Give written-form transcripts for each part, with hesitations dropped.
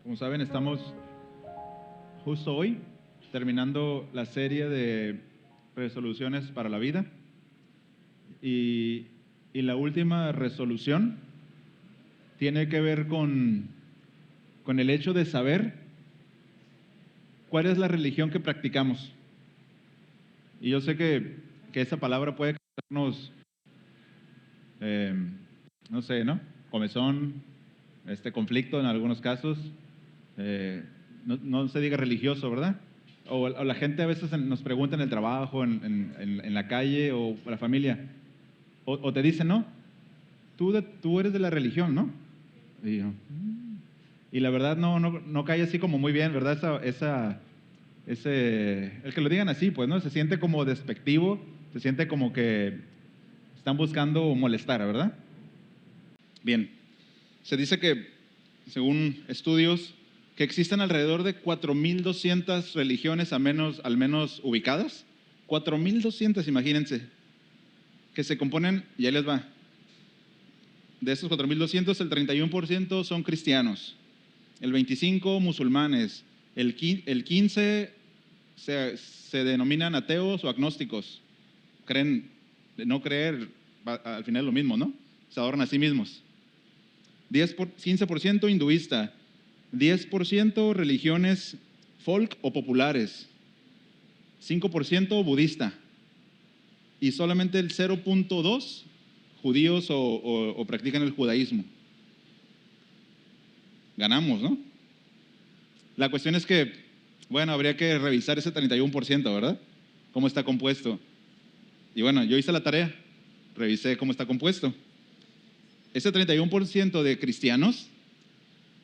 Como saben, estamos justo hoy terminando la serie de resoluciones para la vida y la última resolución tiene que ver con el hecho de saber cuál es la religión que practicamos. Y yo sé que esa palabra puede causarnos, no sé, ¿no? Comezón, conflicto en algunos casos. No se diga religioso, ¿verdad? O la gente a veces nos pregunta en el trabajo, en la calle o la familia, o te dicen, no, tú eres de la religión, ¿no? Y la verdad no cae así como muy bien, ¿verdad? El que lo digan así, pues, ¿no? Se siente como despectivo, se siente como que están buscando molestar, ¿verdad? Bien, se dice que, según estudios, que existen alrededor de 4.200 religiones al menos ubicadas. 4.200, imagínense, que se componen, y ahí les va. De esos 4.200, el 31% son cristianos, el 25% musulmanes, el 15% se denominan ateos o agnósticos. Creen, de no creer, al final es lo mismo, ¿no? Se adoran a sí mismos. 15% hinduista, 10% religiones folk o populares, 5% budista y solamente el 0.2% judíos o practican el judaísmo. Ganamos, ¿no? La cuestión es que, bueno, habría que revisar ese 31%, ¿verdad? ¿Cómo está compuesto? Y bueno, yo hice la tarea, revisé cómo está compuesto. Ese 31% de cristianos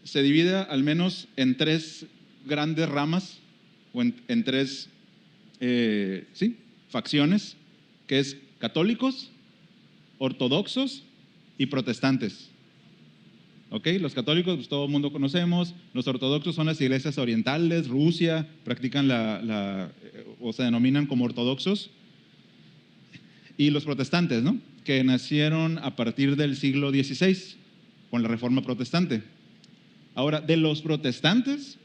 se divide al menos en 3 grandes ramas o en 3 facciones, que es católicos, ortodoxos y protestantes. ¿Ok? Los católicos, pues todo el mundo conocemos. Los ortodoxos son las iglesias orientales, Rusia, practican o se denominan como ortodoxos. Y los protestantes, ¿no? Que nacieron a partir del siglo XVI, con la Reforma Protestante. Ahora, de los protestantes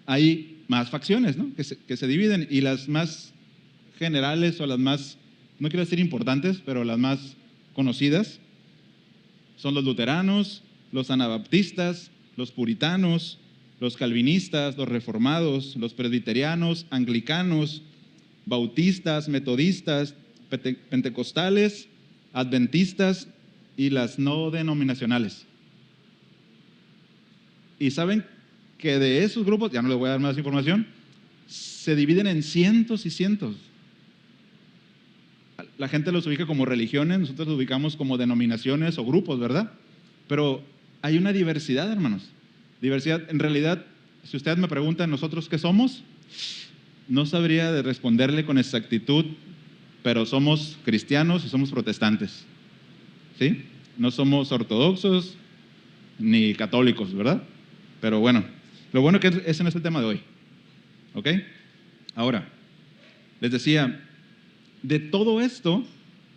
hay más facciones, ¿no? que se dividen, y las más generales o las más, no quiero decir importantes, pero las más conocidas son los luteranos, los anabaptistas, los puritanos, los calvinistas, los reformados, los presbiterianos, anglicanos, bautistas, metodistas, pentecostales, adventistas y las no denominacionales. Y saben que de esos grupos, ya no les voy a dar más información, se dividen en cientos y cientos. La gente los ubica como religiones, nosotros los ubicamos como denominaciones o grupos, ¿verdad? Pero hay una diversidad, hermanos. Diversidad, en realidad, si ustedes me preguntan, ¿nosotros qué somos? No sabría de responderle con exactitud, pero somos cristianos y somos protestantes, ¿sí? No somos ortodoxos ni católicos, ¿verdad? Pero bueno, lo bueno que ese no es el tema de hoy, ¿ok? Ahora, les decía, de todo esto,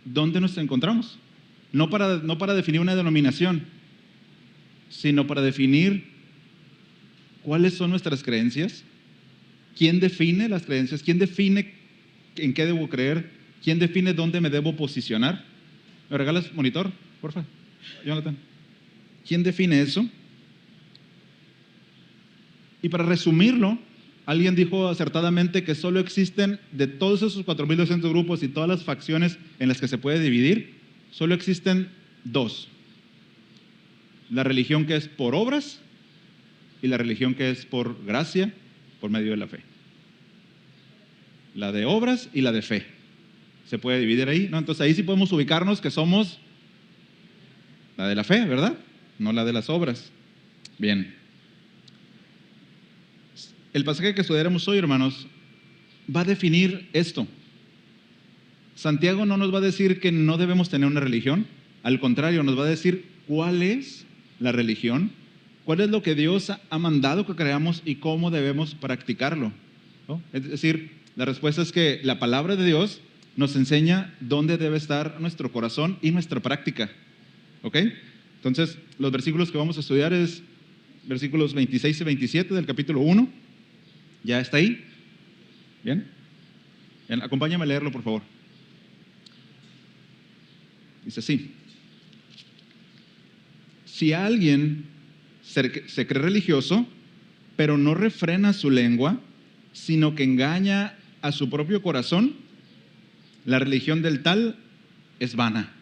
¿dónde nos encontramos? No para definir una denominación, sino para definir cuáles son nuestras creencias. ¿Quién define las creencias? ¿Quién define en qué debo creer? ¿Quién define dónde me debo posicionar? ¿Me regalas monitor, porfa, Jonathan? ¿Quién define eso? Y para resumirlo, alguien dijo acertadamente que solo existen, de todos esos 4.200 grupos y todas las facciones en las que se puede dividir, solo existen 2. La religión que es por obras y la religión que es por gracia, por medio de la fe. La de obras y la de fe. Se puede dividir ahí, ¿no? Entonces ahí sí podemos ubicarnos que somos la de la fe, ¿verdad? No la de las obras. Bien. El pasaje que estudiaremos hoy, hermanos, va a definir esto. Santiago no nos va a decir que no debemos tener una religión, al contrario, nos va a decir cuál es la religión, cuál es lo que Dios ha mandado que creamos y cómo debemos practicarlo, ¿no? Es decir, la respuesta es que la palabra de Dios nos enseña dónde debe estar nuestro corazón y nuestra práctica, ¿ok? Entonces, los versículos que vamos a estudiar es versículos 26 y 27 del capítulo 1. ¿Ya está ahí? ¿Bien? Bien, acompáñame a leerlo, por favor. Dice así: si alguien se cree religioso, pero no refrena su lengua, sino que engaña a su propio corazón, la religión del tal es vana.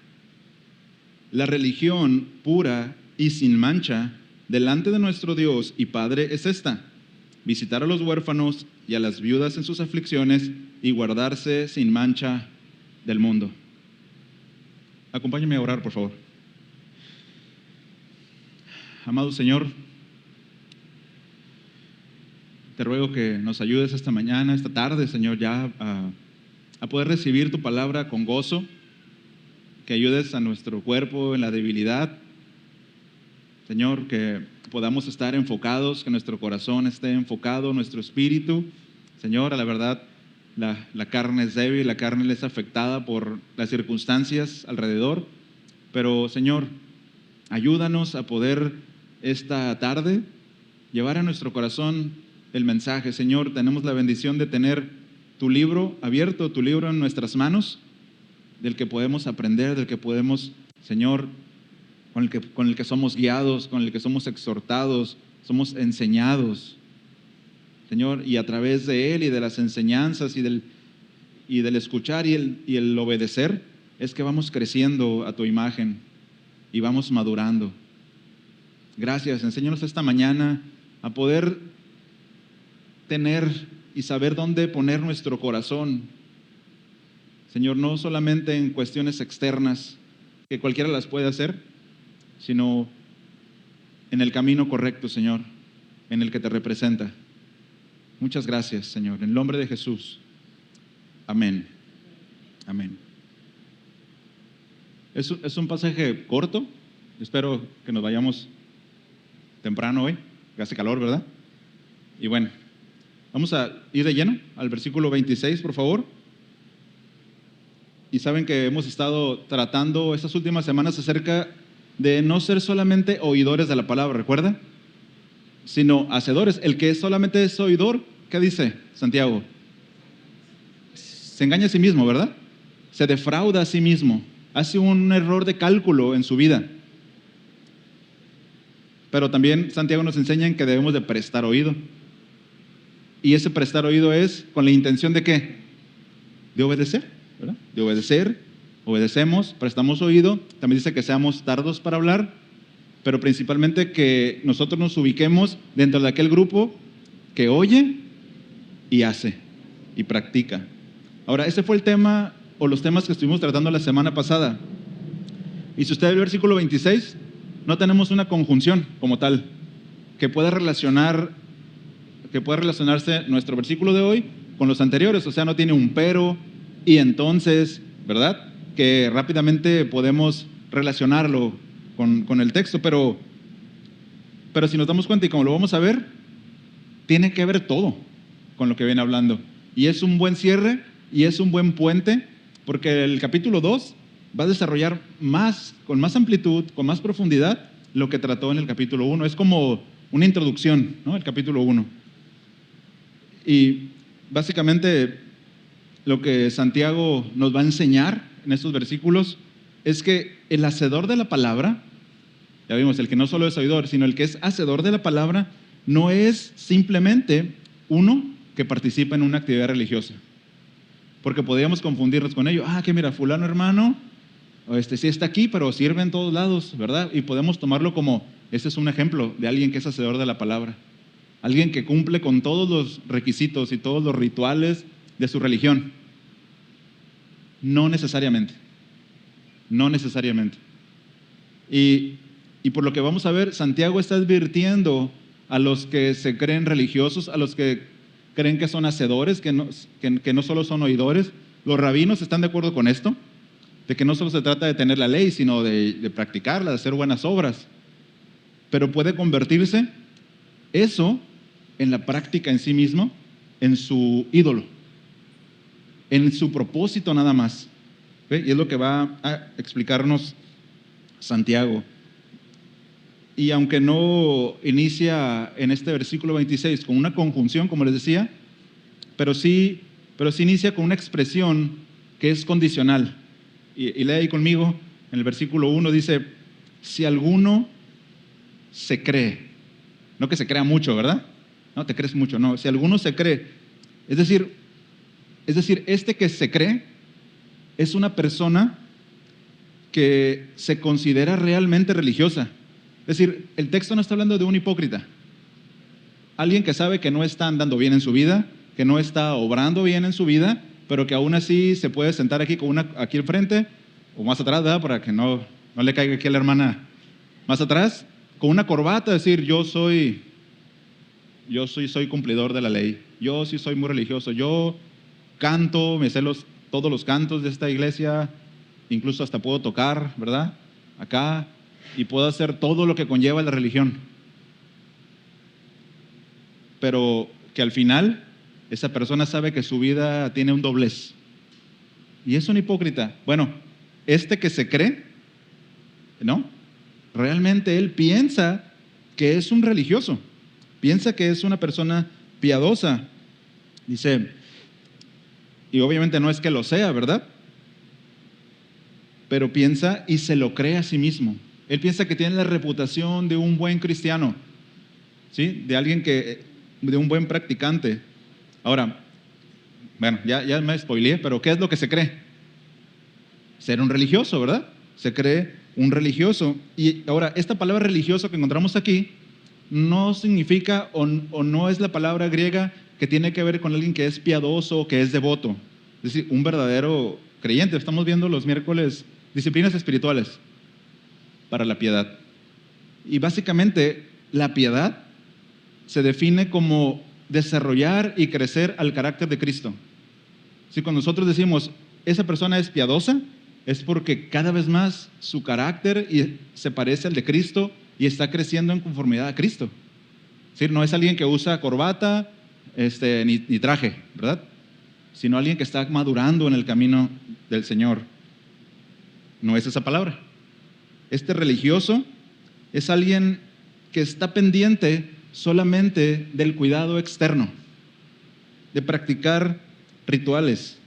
La religión pura y sin mancha delante de nuestro Dios y Padre es esta: visitar a los huérfanos y a las viudas en sus aflicciones y guardarse sin mancha del mundo. Acompáñame a orar, por favor. Amado Señor, te ruego que nos ayudes esta mañana, esta tarde, Señor, ya a poder recibir tu palabra con gozo, que ayudes a nuestro cuerpo en la debilidad. Señor, que podamos estar enfocados, que nuestro corazón esté enfocado, nuestro espíritu. Señor, a la verdad, la carne es débil, la carne es afectada por las circunstancias alrededor, pero Señor, ayúdanos a poder esta tarde llevar a nuestro corazón el mensaje. Señor, tenemos la bendición de tener tu libro abierto, tu libro en nuestras manos, del que podemos aprender, del que podemos, Señor, con el que somos guiados, con el que somos exhortados, somos enseñados, Señor, y a través de él y de las enseñanzas y del escuchar y el obedecer, es que vamos creciendo a tu imagen y vamos madurando. Gracias, enséñanos esta mañana a poder tener y saber dónde poner nuestro corazón, Señor, no solamente en cuestiones externas, que cualquiera las puede hacer, sino en el camino correcto, Señor, en el que te representa. Muchas gracias, Señor, en el nombre de Jesús. Amén. Amén. Es un pasaje corto. Espero que nos vayamos temprano hoy, que hace calor, ¿verdad? Y bueno, vamos a ir de lleno al versículo 26, por favor. Y saben que hemos estado tratando estas últimas semanas acerca de no ser solamente oidores de la palabra, ¿recuerda? Sino hacedores. El que solamente es oidor, ¿qué dice Santiago? Se engaña a sí mismo, ¿verdad? Se defrauda a sí mismo. Hace un error de cálculo en su vida. Pero también Santiago nos enseña en que debemos de prestar oído. Y ese prestar oído es con la intención de ¿qué? De obedecer, ¿verdad? De obedecer, obedecemos, prestamos oído. También dice que seamos tardos para hablar, pero principalmente que nosotros nos ubiquemos dentro de aquel grupo que oye y hace y practica. Ahora, ese fue el tema o los temas que estuvimos tratando la semana pasada. Y si usted ve el versículo 26, no tenemos una conjunción como tal que pueda relacionarse nuestro versículo de hoy con los anteriores. O sea, no tiene un pero y entonces, ¿verdad? Que rápidamente podemos relacionarlo con el texto, pero si nos damos cuenta y como lo vamos a ver, tiene que ver todo con lo que viene hablando. Y es un buen cierre y es un buen puente, porque el capítulo 2 va a desarrollar con más amplitud, con más profundidad, lo que trató en el capítulo 1. Es como una introducción, ¿no? El capítulo 1. Y básicamente lo que Santiago nos va a enseñar en estos versículos es que el hacedor de la palabra, ya vimos, el que no solo es oidor, sino el que es hacedor de la palabra, no es simplemente uno que participa en una actividad religiosa. Porque podríamos confundirnos con ello. Que mira, fulano hermano, sí está aquí, pero sirve en todos lados, ¿verdad? Y podemos tomarlo como, ese es un ejemplo de alguien que es hacedor de la palabra. Alguien que cumple con todos los requisitos y todos los rituales de su religión. No necesariamente. No necesariamente. Y por lo que vamos a ver, Santiago está advirtiendo a los que se creen religiosos, a los que creen que son hacedores, que no solo son oidores. Los rabinos están de acuerdo con esto, de que no solo se trata de tener la ley, sino de practicarla, de hacer buenas obras. Pero puede convertirse eso en la práctica en sí mismo, en su ídolo, en su propósito nada más. ¿Ve? Y es lo que va a explicarnos Santiago. Y aunque no inicia en este versículo 26 con una conjunción, como les decía, pero sí inicia con una expresión que es condicional. Y lee ahí conmigo, en el versículo 1 dice, si alguno se cree, no que se crea mucho, ¿verdad? No, te crees mucho, no, si alguno se cree, es decir, este que se cree es una persona que se considera realmente religiosa. Es decir, el texto no está hablando de un hipócrita, alguien que sabe que no está andando bien en su vida, que no está obrando bien en su vida, pero que aún así se puede sentar aquí aquí al frente o más atrás, ¿verdad? Para que no le caiga aquí a la hermana más atrás, con una corbata, decir, soy cumplidor de la ley, yo sí soy muy religioso, yo canto, me sé todos los cantos de esta iglesia, incluso hasta puedo tocar, ¿verdad? Acá, y puedo hacer todo lo que conlleva la religión. Pero que al final esa persona sabe que su vida tiene un doblez. Y es un hipócrita. Bueno, este que se cree, ¿no? Realmente él piensa que es un religioso, piensa que es una persona piadosa. Dice, y obviamente no es que lo sea, ¿verdad? Pero piensa y se lo cree a sí mismo. Él piensa que tiene la reputación de un buen cristiano, ¿sí? De un buen practicante. Ahora, bueno, ya me spoileé, pero ¿qué es lo que se cree? Ser un religioso, ¿verdad? Se cree un religioso. Y ahora, esta palabra religioso que encontramos aquí no significa o no es la palabra griega que tiene que ver con alguien que es piadoso o que es devoto. Es decir, un verdadero creyente. Estamos viendo los miércoles disciplinas espirituales para la piedad. Y básicamente la piedad se define como desarrollar y crecer al carácter de Cristo. Si cuando nosotros decimos, esa persona es piadosa, es porque cada vez más su carácter se parece al de Cristo y está creciendo en conformidad a Cristo. Es decir, no es alguien que usa corbata ni traje, ¿verdad? Sino alguien que está madurando en el camino del Señor. No es esa palabra. Este religioso es alguien que está pendiente solamente del cuidado externo, de practicar rituales.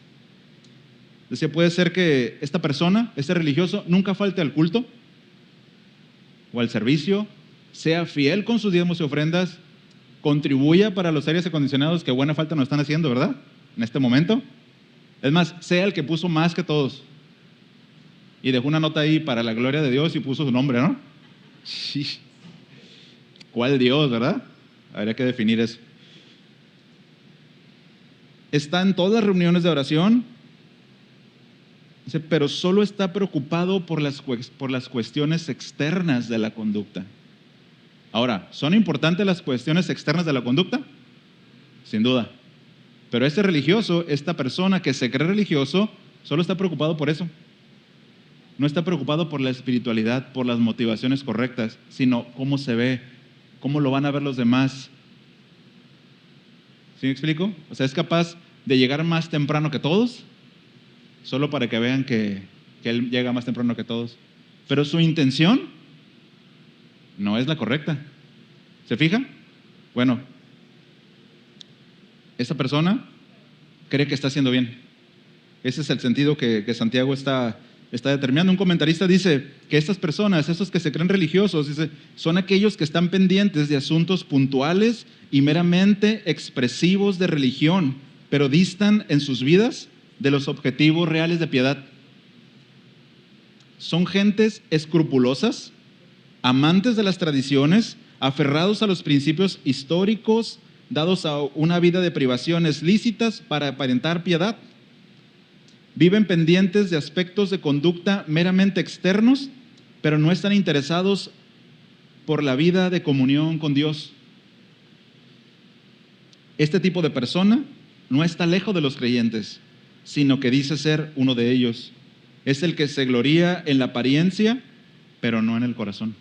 Decía, puede ser que esta persona, este religioso, nunca falte al culto o al servicio, sea fiel con sus diezmos y ofrendas, contribuya para los aires acondicionados que buena falta nos están haciendo, ¿verdad? En este momento. Es más, sea el que puso más que todos. Y dejó una nota ahí para la gloria de Dios y puso su nombre, ¿no? Sí. ¿Cuál Dios, verdad? Habría que definir eso. Está en todas las reuniones de oración, pero solo está preocupado por las cuestiones externas de la conducta. Ahora, ¿son importantes las cuestiones externas de la conducta? Sin duda. Pero este religioso, esta persona que se cree religioso, solo está preocupado por eso. No está preocupado por la espiritualidad, por las motivaciones correctas, sino cómo se ve, cómo lo van a ver los demás. ¿Sí me explico? O sea, es capaz de llegar más temprano que todos, solo para que vean que él llega más temprano que todos. Pero su intención no es la correcta. ¿Se fija? Bueno, esa persona cree que está haciendo bien. Ese es el sentido que Santiago está determinando. Un comentarista dice que estas personas, esos que se creen religiosos, dice, son aquellos que están pendientes de asuntos puntuales y meramente expresivos de religión, pero distan en sus vidas de los objetivos reales de piedad. Son gentes escrupulosas, amantes de las tradiciones, aferrados a los principios históricos, dados a una vida de privaciones lícitas para aparentar piedad. Viven pendientes de aspectos de conducta meramente externos, pero no están interesados por la vida de comunión con Dios. Este tipo de persona no está lejos de los creyentes, sino que dice ser uno de ellos. Es el que se gloría en la apariencia, pero no en el corazón.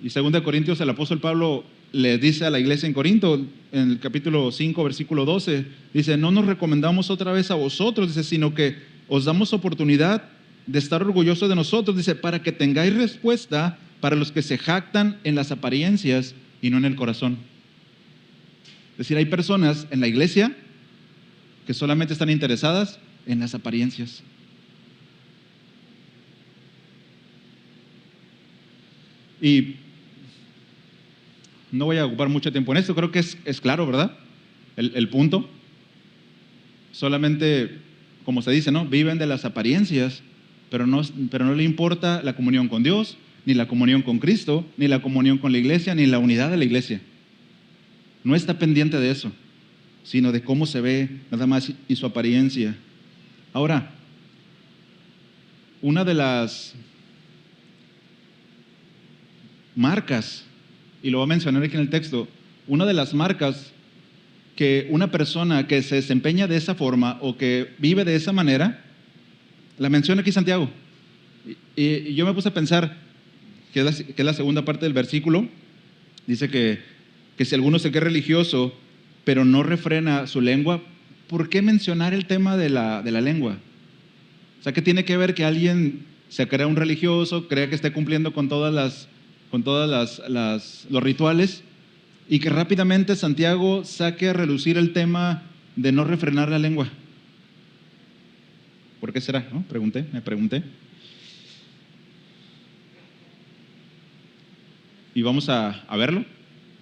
Y 2 Corintios, el apóstol Pablo le dice a la iglesia en Corinto, en el capítulo 5, versículo 12, dice, no nos recomendamos otra vez a vosotros, dice, sino que os damos oportunidad de estar orgulloso de nosotros, dice, para que tengáis respuesta para los que se jactan en las apariencias y no en el corazón. Es decir, hay personas en la iglesia que solamente están interesadas en las apariencias. Y no voy a ocupar mucho tiempo en esto, creo que es claro, ¿verdad? El punto. Solamente, como se dice, ¿no? Viven de las apariencias, pero no le importa la comunión con Dios, ni la comunión con Cristo, ni la comunión con la iglesia, ni la unidad de la iglesia. No está pendiente de eso, sino de cómo se ve nada más y su apariencia. Ahora, una de las marcas, y lo voy a mencionar aquí en el texto, una de las marcas que una persona que se desempeña de esa forma o que vive de esa manera, la menciona aquí Santiago. Y yo me puse a pensar, que es la segunda parte del versículo, dice que si alguno se cree religioso, pero no refrena su lengua, ¿por qué mencionar el tema de la lengua? O sea, ¿qué tiene que ver que alguien se crea un religioso, crea que esté cumpliendo con todos los rituales, y que rápidamente Santiago saque a relucir el tema de no refrenar la lengua? ¿Por qué será? ¿No? Me pregunté. Y vamos a verlo.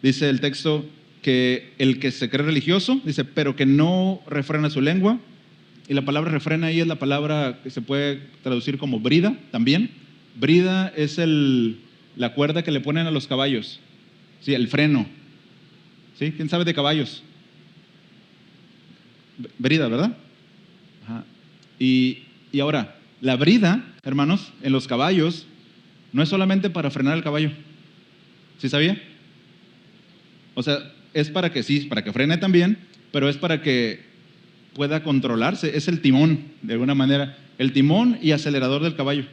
Dice el texto que el que se cree religioso, dice, pero que no refrena su lengua. Y la palabra refrena ahí es la palabra que se puede traducir como brida también. Brida es la cuerda que le ponen a los caballos. Sí, el freno. ¿Sí? ¿Quién sabe de caballos? Brida, ¿verdad? Ajá. Y ahora, la brida, hermanos, en los caballos, no es solamente para frenar el caballo. ¿Sí sabía? O sea, es para que frene también, pero es para que pueda controlarse. Es el timón, de alguna manera. El timón y acelerador del caballo.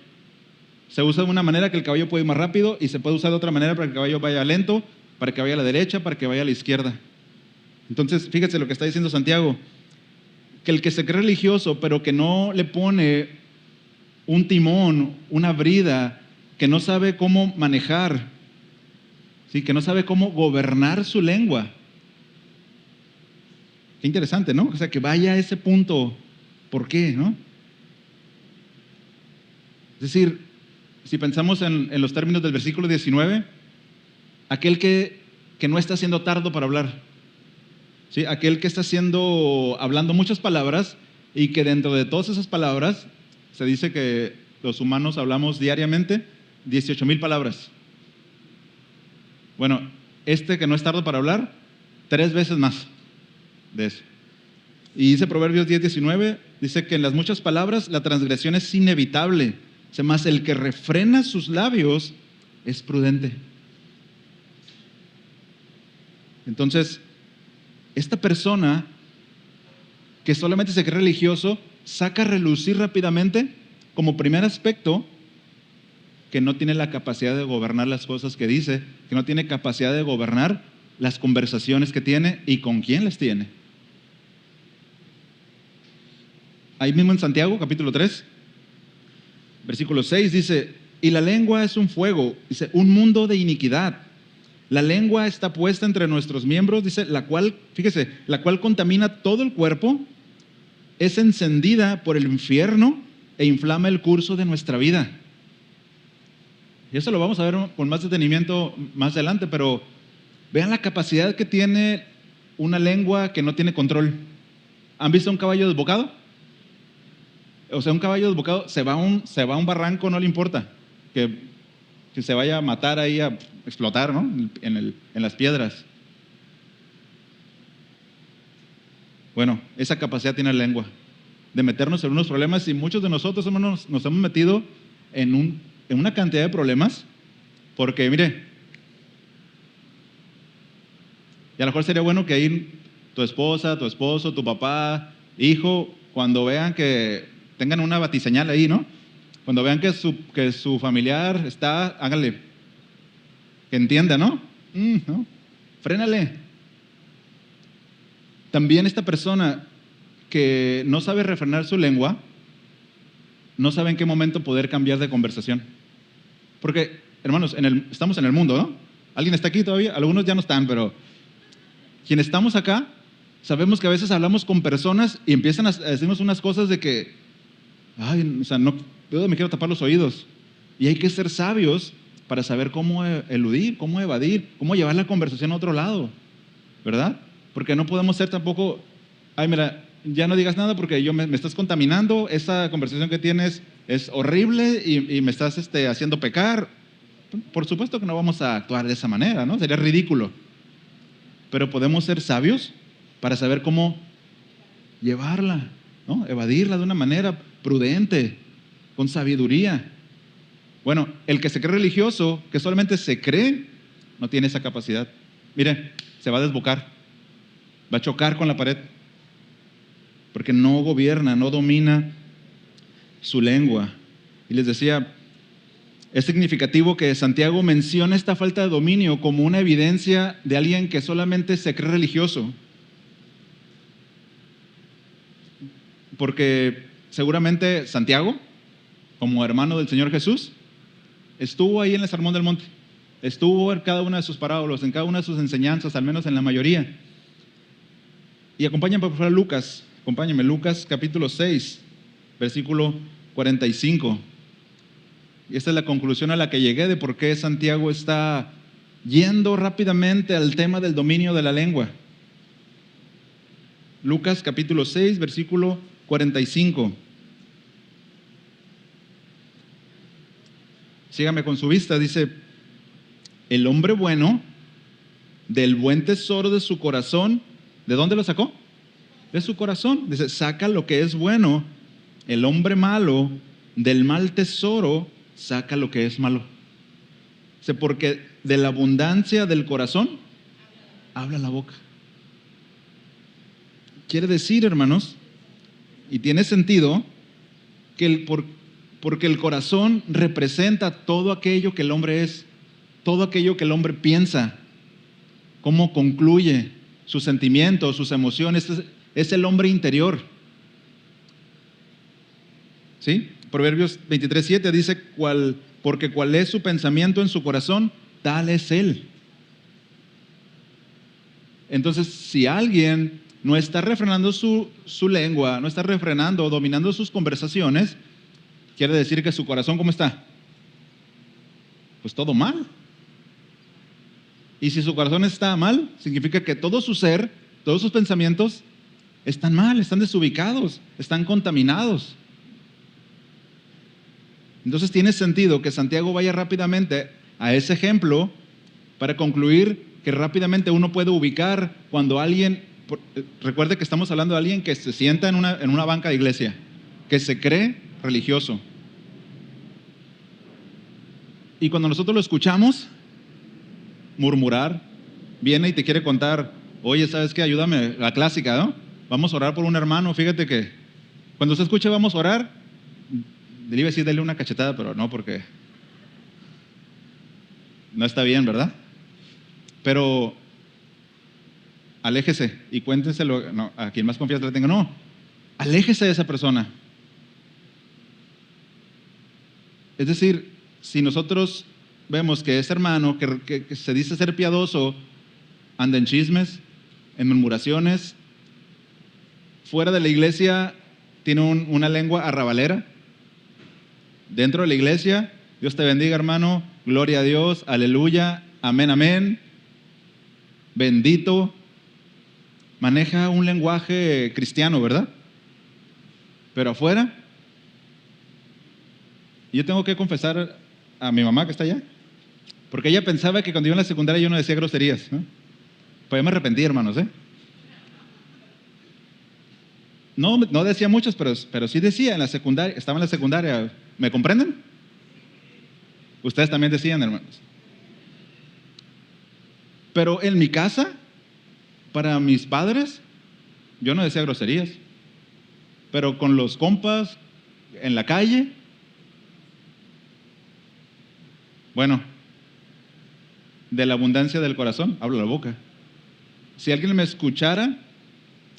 Se usa de una manera que el caballo puede ir más rápido y se puede usar de otra manera para que el caballo vaya lento, para que vaya a la derecha, para que vaya a la izquierda. Entonces, fíjate lo que está diciendo Santiago, que el que se cree religioso, pero que no le pone un timón, una brida, que no sabe cómo manejar, ¿sí? Que no sabe cómo gobernar su lengua. Qué interesante, ¿no? O sea, que vaya a ese punto. ¿Por qué, no? Es decir, si pensamos en los términos del versículo 19, aquel que no está siendo tardo para hablar, ¿sí? Aquel que está hablando muchas palabras y que dentro de todas esas palabras se dice que los humanos hablamos diariamente 18,000 palabras. Bueno, que no es tardo para hablar, 3 veces más de eso. Y dice Proverbios 10:19, dice que en las muchas palabras la transgresión es inevitable, más el que refrena sus labios es prudente. Entonces, esta persona que solamente se cree religioso, saca a relucir rápidamente, como primer aspecto, que no tiene la capacidad de gobernar las cosas que dice, que no tiene capacidad de gobernar las conversaciones que tiene y con quién las tiene. Ahí mismo en Santiago, capítulo 3, versículo 6, dice, y la lengua es un fuego, dice, un mundo de iniquidad. La lengua está puesta entre nuestros miembros, dice, la cual contamina todo el cuerpo, es encendida por el infierno e inflama el curso de nuestra vida. Y eso lo vamos a ver con más detenimiento más adelante, pero vean la capacidad que tiene una lengua que no tiene control. ¿Han visto un caballo desbocado? O sea, un caballo desbocado se va a un barranco, no le importa que se vaya a matar ahí, a explotar, ¿no? En las piedras. Bueno, esa capacidad tiene la lengua de meternos en unos problemas, y muchos de nosotros, hermanos, nos hemos metido en una cantidad de problemas porque, mire, y a lo mejor sería bueno que ahí tu esposa, tu esposo, tu papá, hijo, cuando vean que tengan una batiseñal ahí, ¿no? Cuando vean que su familiar está, háganle, que entienda, ¿no? ¿No? Frénale. También esta persona que no sabe refrenar su lengua, no sabe en qué momento poder cambiar de conversación. Porque, hermanos, estamos en el mundo, ¿no? ¿Alguien está aquí todavía? Algunos ya no están, pero quienes estamos acá, sabemos que a veces hablamos con personas y empiezan a decirnos unas cosas de que, ay, o sea, no, yo me quiero tapar los oídos. Y hay que ser sabios para saber cómo eludir, cómo evadir, cómo llevar la conversación a otro lado, ¿verdad? Porque no podemos ser tampoco, ay, mira, ya no digas nada porque me estás contaminando, esa conversación que tienes es horrible y me estás haciendo pecar. Por supuesto que no vamos a actuar de esa manera, ¿no? Sería ridículo. Pero podemos ser sabios para saber cómo llevarla, ¿no? Evadirla de una manera prudente, con sabiduría. Bueno, el que se cree religioso, que solamente se cree, no tiene esa capacidad. Mire, se va a desbocar, va a chocar con la pared, porque no gobierna, no domina su lengua. Y les decía, es significativo que Santiago mencione esta falta de dominio como una evidencia de alguien que solamente se cree religioso. Porque seguramente Santiago, como hermano del Señor Jesús, estuvo ahí en el Sermón del Monte, estuvo en cada una de sus parábolas, en cada una de sus enseñanzas, al menos en la mayoría. Y acompáñenme por favor a Lucas, acompáñenme, Lucas capítulo 6, versículo 45. Y esta es la conclusión a la que llegué de por qué Santiago está yendo rápidamente al tema del dominio de la lengua. Lucas capítulo 6, versículo 45. Sígame con su vista, dice, el hombre bueno, del buen tesoro de su corazón, ¿de dónde lo sacó? De su corazón. Dice, saca lo que es bueno. El hombre malo, del mal tesoro, saca lo que es malo. Dice, porque de la abundancia del corazón, habla la boca. Quiere decir, hermanos, y tiene sentido, que porque el corazón representa todo aquello que el hombre es, todo aquello que el hombre piensa, cómo concluye, sus sentimientos, sus emociones, es el hombre interior. ¿Sí? Proverbios 23:7 dice, porque cuál es su pensamiento en su corazón, tal es él. Entonces, si alguien no está refrenando su lengua, no está refrenando o dominando sus conversaciones, quiere decir que su corazón, ¿cómo está? Pues todo mal. Y si su corazón está mal, significa que todo su ser, todos sus pensamientos están mal, están desubicados, están contaminados. Entonces tiene sentido que Santiago vaya rápidamente a ese ejemplo para concluir que rápidamente uno puede ubicar cuando alguien, recuerde que estamos hablando de alguien que se sienta en una banca de iglesia, que se cree religioso. Y cuando nosotros lo escuchamos murmurar, viene y te quiere contar, oye, ¿sabes qué? Ayúdame, la clásica, ¿no? Vamos a orar por un hermano, fíjate que cuando se escucha vamos a orar, le iba a decir, dale una cachetada, pero no, porque no está bien, ¿verdad? Pero aléjese y cuéntenselo a quien más confianza le tenga. No, aléjese de esa persona. Es decir, si nosotros vemos que ese hermano que se dice ser piadoso anda en chismes, en murmuraciones, fuera de la iglesia tiene una lengua arrabalera, dentro de la iglesia, Dios te bendiga, hermano, gloria a Dios, aleluya, amén, amén, bendito, maneja un lenguaje cristiano, ¿verdad? Pero afuera, yo tengo que confesar a mi mamá que está allá, porque ella pensaba que cuando iba en la secundaria yo no decía groserías, ¿no? Pues yo me arrepentí, hermanos, ¿eh? No decía muchas, pero sí decía en la secundaria, estaba en la secundaria, ¿me comprenden? Ustedes también decían, hermanos. Pero en mi casa, para mis padres, yo no decía groserías, pero con los compas, en la calle, bueno, de la abundancia del corazón, habla la boca. Si alguien me escuchara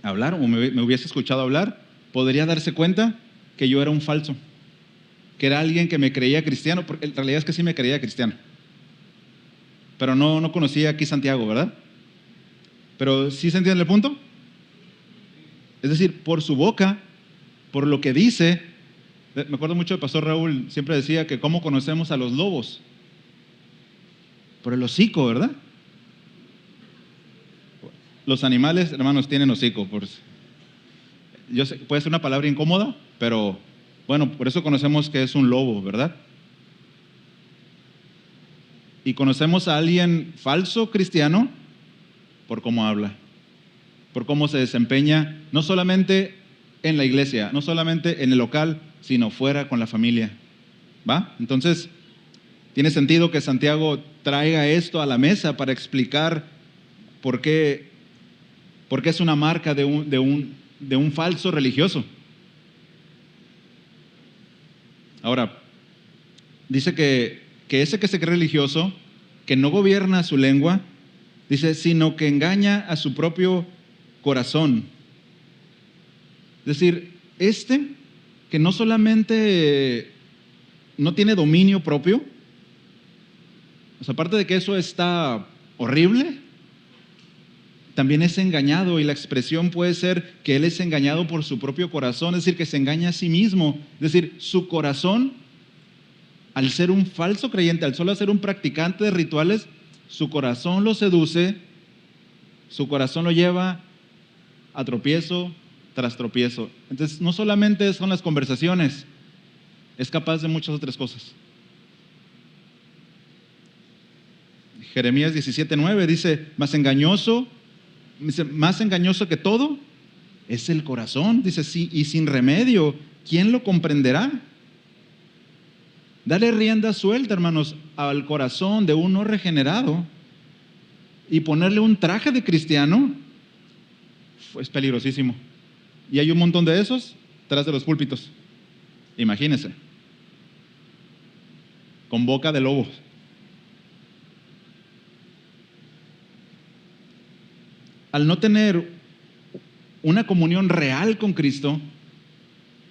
hablar o me hubiese escuchado hablar, podría darse cuenta que yo era un falso. que era alguien que me creía cristiano, porque en realidad es que sí me creía cristiano, pero no conocía aquí Santiago, ¿verdad? Pero ¿sí se entiende el punto? Es decir, por su boca, por lo que dice, me acuerdo mucho del pastor Raúl, siempre decía que cómo conocemos a los lobos, por el hocico, ¿verdad? Los animales, hermanos, tienen hocico. Yo sé, puede ser una palabra incómoda, pero bueno, por eso conocemos que es un lobo, ¿verdad? Y conocemos a alguien falso cristiano por cómo habla, por cómo se desempeña, no solamente en la iglesia, no solamente en el local, sino fuera con la familia. ¿Va? Entonces, tiene sentido que Santiago traiga esto a la mesa para explicar por qué es una marca de un falso religioso. Ahora, dice que ese que se cree religioso, que no gobierna su lengua, dice, sino que engaña a su propio corazón. Es decir, que no solamente no tiene dominio propio, o sea, aparte de que eso está horrible, también es engañado, y la expresión puede ser que él es engañado por su propio corazón, es decir, que se engaña a sí mismo. Es decir, su corazón, al ser un falso creyente, al solo ser un practicante de rituales, su corazón lo seduce, su corazón lo lleva a tropiezo tras tropiezo. Entonces, no solamente son las conversaciones, es capaz de muchas otras cosas. Jeremías 17:9 dice, más engañoso que todo es el corazón. Dice, sí, y sin remedio, ¿quién lo comprenderá? Dale rienda suelta, hermanos, al corazón de uno regenerado y ponerle un traje de cristiano es peligrosísimo. Y hay un montón de esos tras de los púlpitos. Imagínense, con boca de lobo. Al no tener una comunión real con Cristo,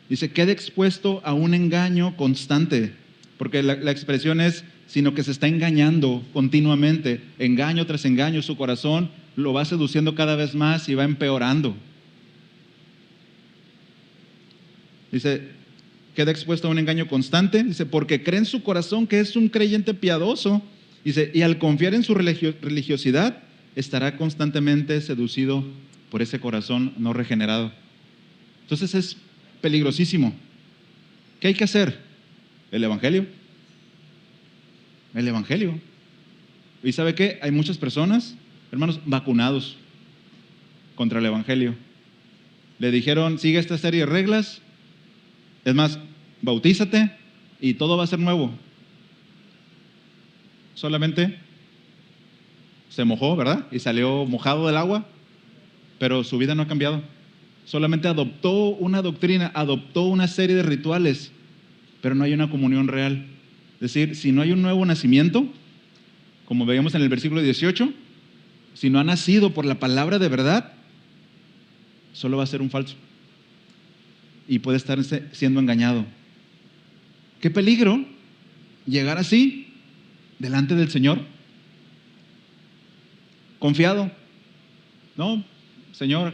dice, queda expuesto a un engaño constante, porque la expresión es, sino que se está engañando continuamente, engaño tras engaño, su corazón lo va seduciendo cada vez más y va empeorando. Dice, queda expuesto a un engaño constante, dice, porque cree en su corazón que es un creyente piadoso, dice, y al confiar en su religiosidad, estará constantemente seducido por ese corazón no regenerado. Entonces es peligrosísimo. ¿Qué hay que hacer? El Evangelio. El Evangelio. ¿Y sabe qué? Hay muchas personas, hermanos, vacunados contra el Evangelio. Le dijeron, sigue esta serie de reglas, es más, bautízate y todo va a ser nuevo. Solamente se mojó, ¿verdad? Y salió mojado del agua, pero su vida no ha cambiado. Solamente adoptó una doctrina, adoptó una serie de rituales, pero no hay una comunión real. Es decir, si no hay un nuevo nacimiento, como veíamos en el versículo 18, si no ha nacido por la palabra de verdad, solo va a ser un falso. Y puede estar siendo engañado. Qué peligro llegar así delante del Señor. Confiado. No, Señor,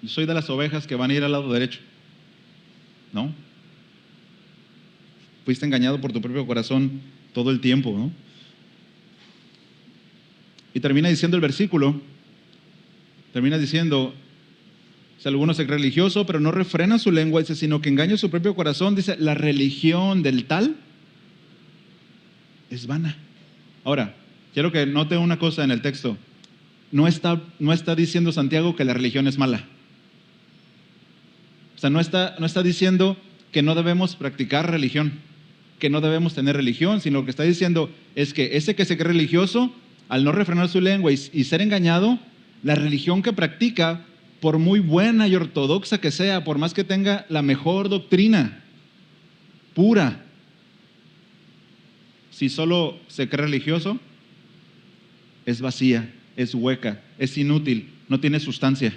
yo soy de las ovejas que van a ir al lado derecho. No. Fuiste engañado por tu propio corazón todo el tiempo, ¿no? Y termina diciendo el versículo, si alguno se cree religioso, pero no refrena su lengua, dice, sino que engaña su propio corazón, dice, la religión del tal es vana. Ahora, quiero que note una cosa en el texto. No está diciendo Santiago que la religión es mala. O sea, no está diciendo que no debemos practicar religión, que no debemos tener religión, sino lo que está diciendo es que ese que se cree religioso, al no refrenar su lengua y ser engañado, la religión que practica, por muy buena y ortodoxa que sea, por más que tenga la mejor doctrina, pura, si solo se cree religioso, es vacía, es hueca, es inútil, no tiene sustancia,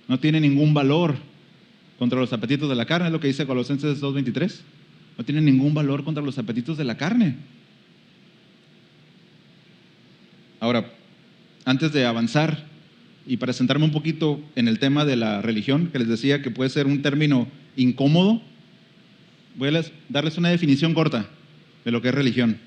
no tiene ningún valor contra los apetitos de la carne, es lo que dice Colosenses 2:23. No tiene ningún valor contra los apetitos de la carne. Ahora, antes de avanzar y para centrarme un poquito en el tema de la religión, que les decía que puede ser un término incómodo, voy a darles una definición corta de lo que es religión.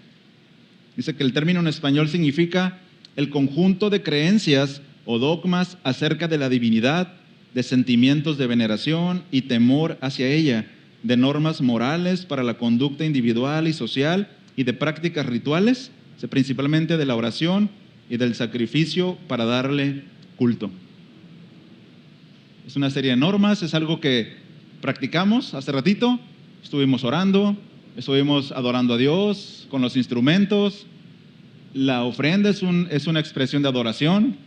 Dice que el término en español significa el conjunto de creencias o dogmas acerca de la divinidad, de sentimientos de veneración y temor hacia ella, de normas morales para la conducta individual y social y de prácticas rituales, principalmente de la oración y del sacrificio para darle culto. Es una serie de normas, es algo que practicamos hace ratito, estuvimos orando, estuvimos adorando a Dios con los instrumentos, la ofrenda es una expresión de adoración.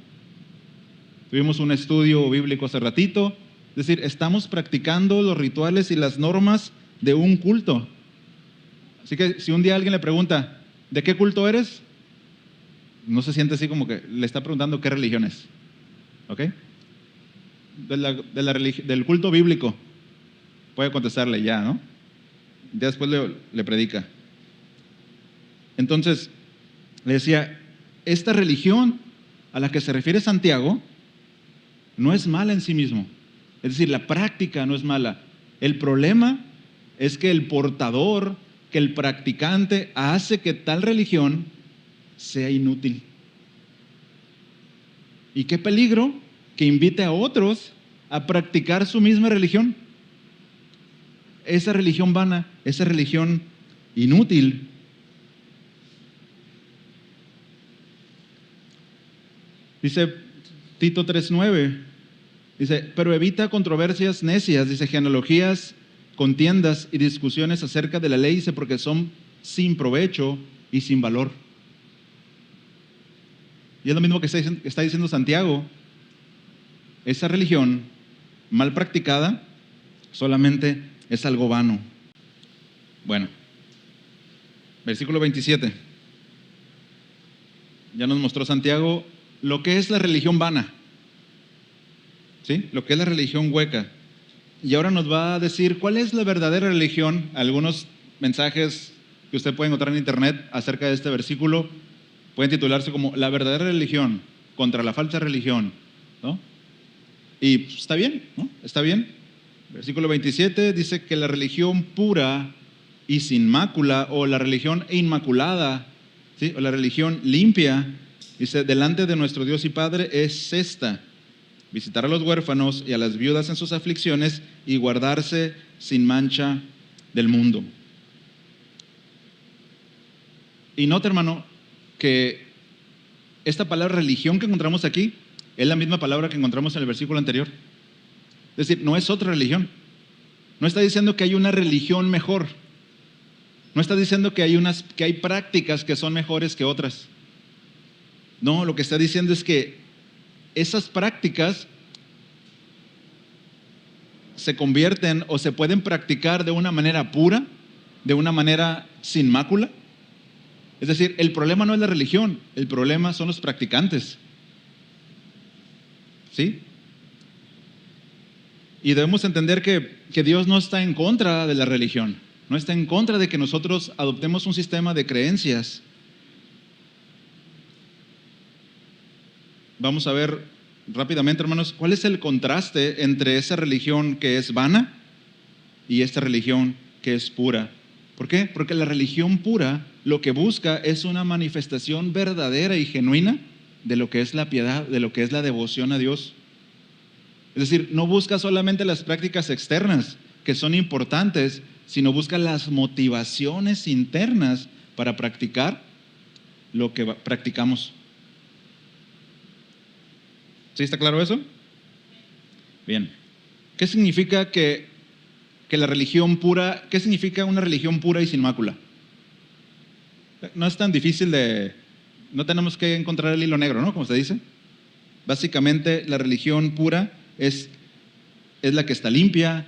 Tuvimos un estudio bíblico hace ratito. Es decir, estamos practicando los rituales y las normas de un culto. Así que si un día alguien le pregunta, ¿de qué culto eres? No se siente así como que le está preguntando qué religión es. ¿Ok? Del culto bíblico. Puede contestarle ya, ¿no? Ya después le predica. Entonces, le decía, esta religión a la que se refiere Santiago no es mala en sí mismo. Es decir, la práctica no es mala. El problema es que el portador, que el practicante hace que tal religión sea inútil. Y qué peligro que invite a otros a practicar su misma religión. Esa religión vana, esa religión inútil. Dice Tito 3:9, dice, pero evita controversias necias, dice, genealogías, contiendas y discusiones acerca de la ley, dice, porque son sin provecho y sin valor. Y es lo mismo que está diciendo Santiago. Esa religión mal practicada solamente es algo vano. Bueno, versículo 27. Ya nos mostró Santiago lo que es la religión vana, ¿sí? Lo que es la religión hueca. Y ahora nos va a decir cuál es la verdadera religión. Algunos mensajes que usted puede encontrar en internet acerca de este versículo pueden titularse como la verdadera religión contra la falsa religión, ¿no? Y pues, está bien, ¿no? Está bien. Versículo 27 dice que la religión pura y sin mácula, o la religión inmaculada, ¿sí? O la religión limpia, dice, delante de nuestro Dios y Padre es esta: visitar a los huérfanos y a las viudas en sus aflicciones y guardarse sin mancha del mundo. Y nota, hermano, que esta palabra religión que encontramos aquí es la misma palabra que encontramos en el versículo anterior. Es decir, no es otra religión. No está diciendo que hay una religión mejor. No está diciendo que hay prácticas que son mejores que otras. No, lo que está diciendo es que esas prácticas se convierten o se pueden practicar de una manera pura, de una manera sin mácula. Es decir, el problema no es la religión, el problema son los practicantes. ¿Sí? Y debemos entender que Dios no está en contra de la religión, no está en contra de que nosotros adoptemos un sistema de creencias. Vamos a ver rápidamente, hermanos, cuál es el contraste entre esa religión que es vana y esta religión que es pura. ¿Por qué? Porque la religión pura lo que busca es una manifestación verdadera y genuina de lo que es la piedad, de lo que es la devoción a Dios. Es decir, no busca solamente las prácticas externas, que son importantes, sino busca las motivaciones internas para practicar lo que practicamos. ¿Sí está claro eso? Bien. ¿Qué significa la religión pura? ¿Qué significa una religión pura y sin mácula? No es tan difícil no tenemos que encontrar el hilo negro, ¿no? Como se dice. Básicamente, la religión pura es la que está limpia,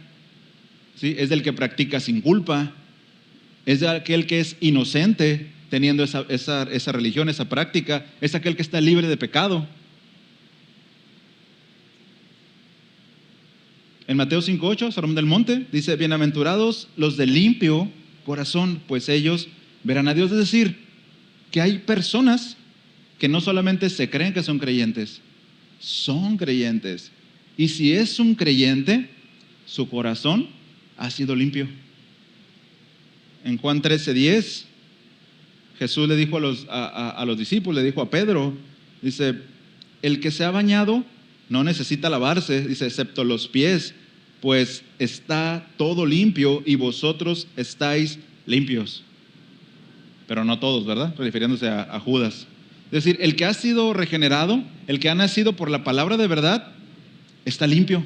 ¿sí? Es del que practica sin culpa, es de aquel que es inocente teniendo esa religión, esa práctica, es aquel que está libre de pecado. En Mateo 5:8, Sermón del Monte, dice, bienaventurados los de limpio corazón, pues ellos verán a Dios. Es decir, que hay personas que no solamente se creen que son creyentes, son creyentes. Y si es un creyente, su corazón ha sido limpio. En Juan 13:10, Jesús le dijo a los discípulos, le dijo a Pedro, dice, el que se ha bañado no necesita lavarse, dice, excepto los pies, pues está todo limpio y vosotros estáis limpios. Pero no todos, ¿verdad? Refiriéndose a Judas. Es decir, el que ha sido regenerado, el que ha nacido por la palabra de verdad, está limpio.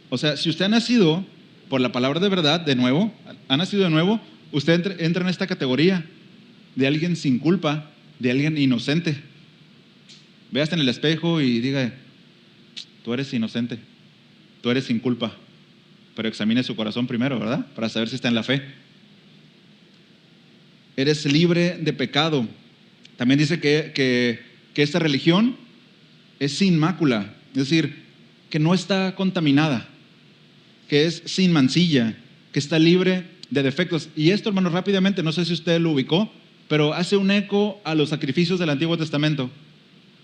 O sea, si usted ha nacido por la palabra de verdad, de nuevo, ha nacido de nuevo, usted entra en esta categoría de alguien sin culpa, de alguien inocente. Véase en el espejo y diga, tú eres inocente, tú eres sin culpa, pero examine su corazón primero, ¿verdad? Para saber si está en la fe. Eres libre de pecado. También dice que esta religión es sin mácula, es decir, que no está contaminada, que es sin mancilla, que está libre de defectos. Y esto, hermanos, rápidamente, no sé si usted lo ubicó, pero hace un eco a los sacrificios del Antiguo Testamento.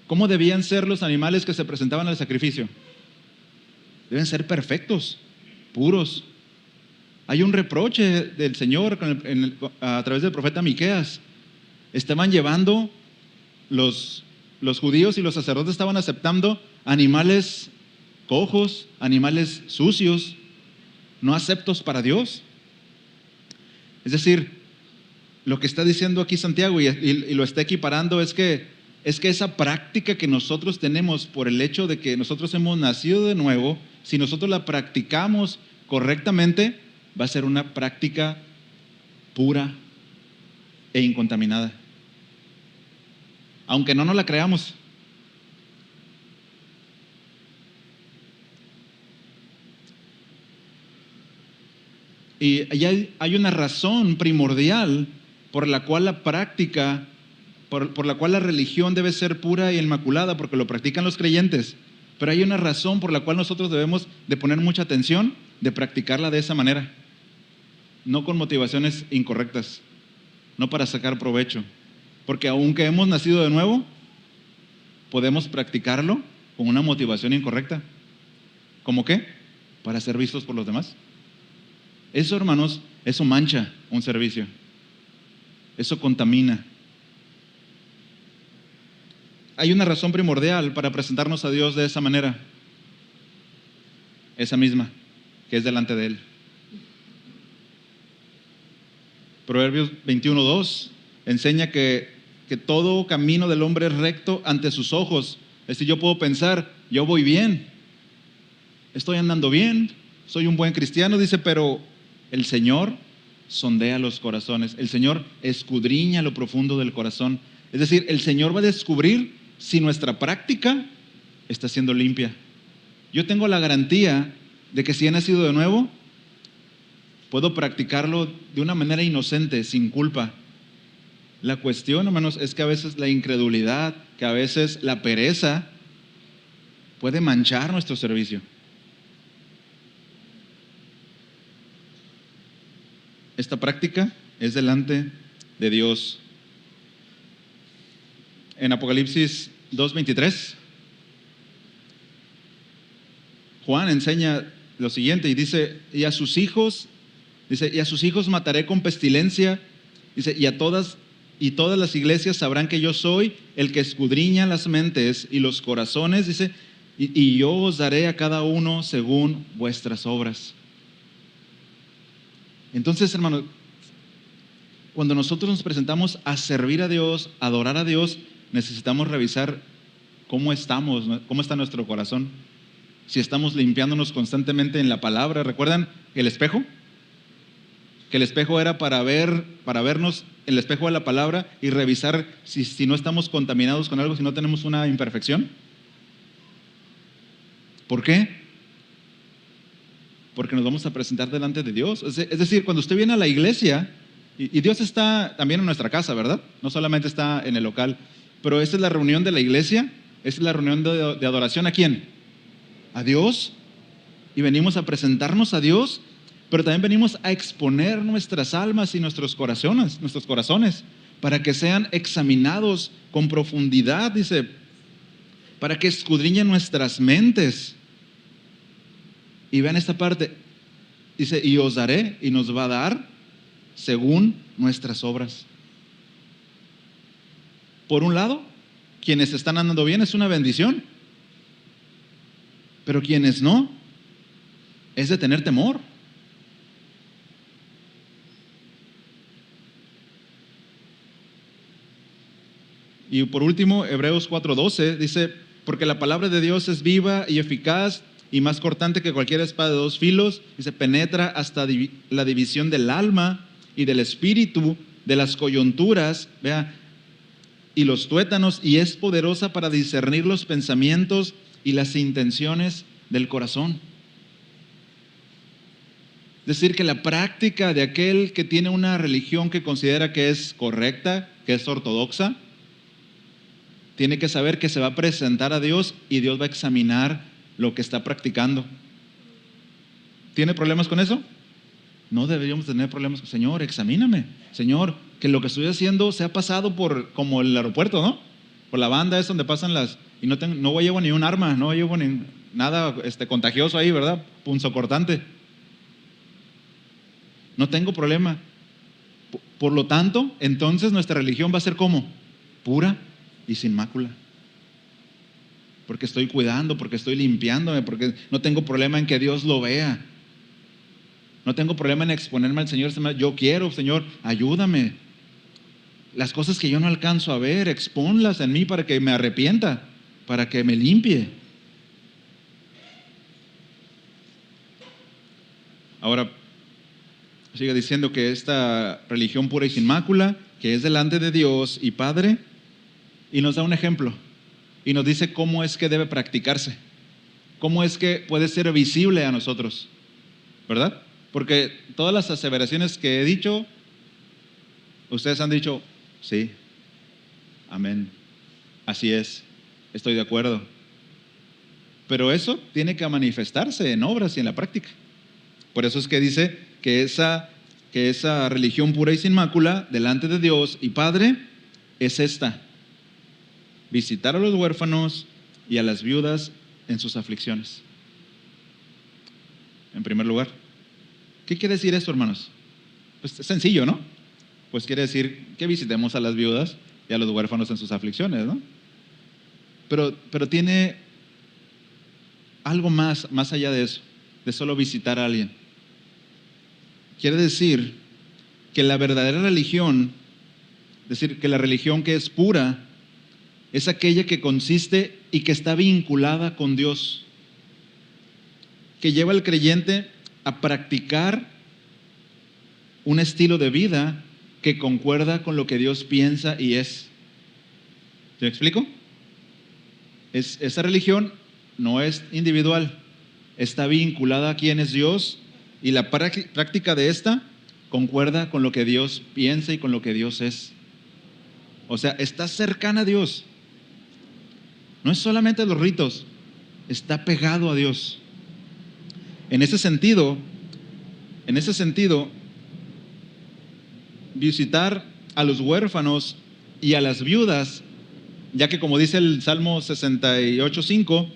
¿Cómo debían ser los animales que se presentaban al sacrificio? Deben ser perfectos, puros. Hay un reproche del Señor a través del profeta Miqueas. Estaban llevando, los judíos y los sacerdotes estaban aceptando animales cojos, animales sucios, no aceptos para Dios. Es decir, lo que está diciendo aquí Santiago y lo está equiparando es que esa práctica que nosotros tenemos por el hecho de que nosotros hemos nacido de nuevo, si nosotros la practicamos correctamente, va a ser una práctica pura e incontaminada. Aunque no nos la creamos. Y hay una razón primordial por la cual la práctica, por la cual la religión debe ser pura e inmaculada, porque lo practican los creyentes. Pero hay una razón por la cual nosotros debemos de poner mucha atención de practicarla de esa manera. No con motivaciones incorrectas, no para sacar provecho. Porque aunque hemos nacido de nuevo, podemos practicarlo con una motivación incorrecta. ¿Cómo qué? Para ser vistos por los demás. Eso, hermanos, eso mancha un servicio. Eso contamina. Hay una razón primordial para presentarnos a Dios de esa manera. Esa misma, que es delante de Él. Proverbios 21:2 enseña que todo camino del hombre es recto ante sus ojos. Es decir, yo puedo pensar, yo voy bien, estoy andando bien, soy un buen cristiano, dice, pero el Señor sondea los corazones, el Señor escudriña lo profundo del corazón. Es decir, el Señor va a descubrir si nuestra práctica está siendo limpia. Yo tengo la garantía de que si he nacido de nuevo, puedo practicarlo de una manera inocente, sin culpa. La cuestión, hermanos, es que a veces la incredulidad, que a veces la pereza puede manchar nuestro servicio. Esta práctica es delante de Dios. En Apocalipsis 2:23, Juan enseña lo siguiente y dice, y a sus hijos mataré con pestilencia, dice, y todas las iglesias sabrán que yo soy el que escudriña las mentes y los corazones, dice, y yo os daré a cada uno según vuestras obras. Entonces, hermanos, cuando nosotros nos presentamos a servir a Dios, a adorar a Dios, necesitamos revisar cómo estamos, cómo está nuestro corazón. Si estamos limpiándonos constantemente en la palabra. ¿Recuerdan el espejo? Que el espejo era para vernos en el espejo de la palabra y revisar si no estamos contaminados con algo, si no tenemos una imperfección. ¿Por qué? Porque nos vamos a presentar delante de Dios. Es decir, cuando usted viene a la iglesia, y Dios está también en nuestra casa, ¿verdad? No solamente está en el local, pero esta es la reunión de la iglesia, esta es la reunión de adoración. ¿A quién? A Dios. y venimos a presentarnos a Dios, pero también venimos a exponer nuestras almas y nuestros corazones, para que sean examinados con profundidad, dice, para que escudriñen nuestras mentes. Y vean esta parte, dice, y os daré, y nos va a dar según nuestras obras. Por un lado, quienes están andando bien es una bendición, pero quienes no, es de tener temor. Y por último, Hebreos 4:12 dice, porque la palabra de Dios es viva y eficaz y más cortante que cualquier espada de dos filos, y se penetra hasta la división del alma y del espíritu, de las coyunturas, vea, y los tuétanos, y es poderosa para discernir los pensamientos y las intenciones del corazón. Es decir, que la práctica de aquel que tiene una religión que considera que es correcta, que es ortodoxa, tiene que saber que se va a presentar a Dios y Dios va a examinar lo que está practicando. ¿Tiene problemas con eso? No deberíamos tener problemas. Señor, examíname. Señor, que lo que estoy haciendo sea pasado por, como el aeropuerto, ¿no? Por la banda es donde pasan las... Y no llevo ni un arma, no llevo ni nada contagioso ahí, ¿verdad? Punzocortante. No tengo problema. Por lo tanto, entonces nuestra religión va a ser ¿cómo? Pura y sin mácula. Porque estoy cuidando, porque estoy limpiándome, porque no tengo problema en que Dios lo vea. No tengo problema en exponerme al Señor. Yo quiero, Señor, ayúdame. Las cosas que yo no alcanzo a ver, expónlas en mí para que me arrepienta, para que me limpie. Ahora, sigue diciendo que esta religión pura y sin mácula, que es delante de Dios y Padre, y nos da un ejemplo. Y nos dice cómo es que debe practicarse, cómo es que puede ser visible a nosotros, ¿verdad? Porque todas las aseveraciones que he dicho, ustedes han dicho, sí, amén, así es, estoy de acuerdo. Pero eso tiene que manifestarse en obras y en la práctica. Por eso es que dice que esa religión pura y sin mácula, delante de Dios y Padre, es esta: visitar a los huérfanos y a las viudas en sus aflicciones. En primer lugar, ¿qué quiere decir esto, hermanos? Pues es sencillo, ¿no? Pues quiere decir que visitemos a las viudas y a los huérfanos en sus aflicciones, ¿no? Pero tiene algo más allá de eso, de solo visitar a alguien. Quiere decir que la verdadera religión, es decir, que la religión que es pura, es aquella que consiste y que está vinculada con Dios, que lleva al creyente a practicar un estilo de vida que concuerda con lo que Dios piensa y es. ¿Te explico? Esa religión no es individual, está vinculada a quién es Dios, y la práctica de esta concuerda con lo que Dios piensa y con lo que Dios es. O sea, está cercana a Dios. No es solamente los ritos, está pegado a Dios. En ese sentido, visitar a los huérfanos y a las viudas, ya que como dice el Salmo 68:5,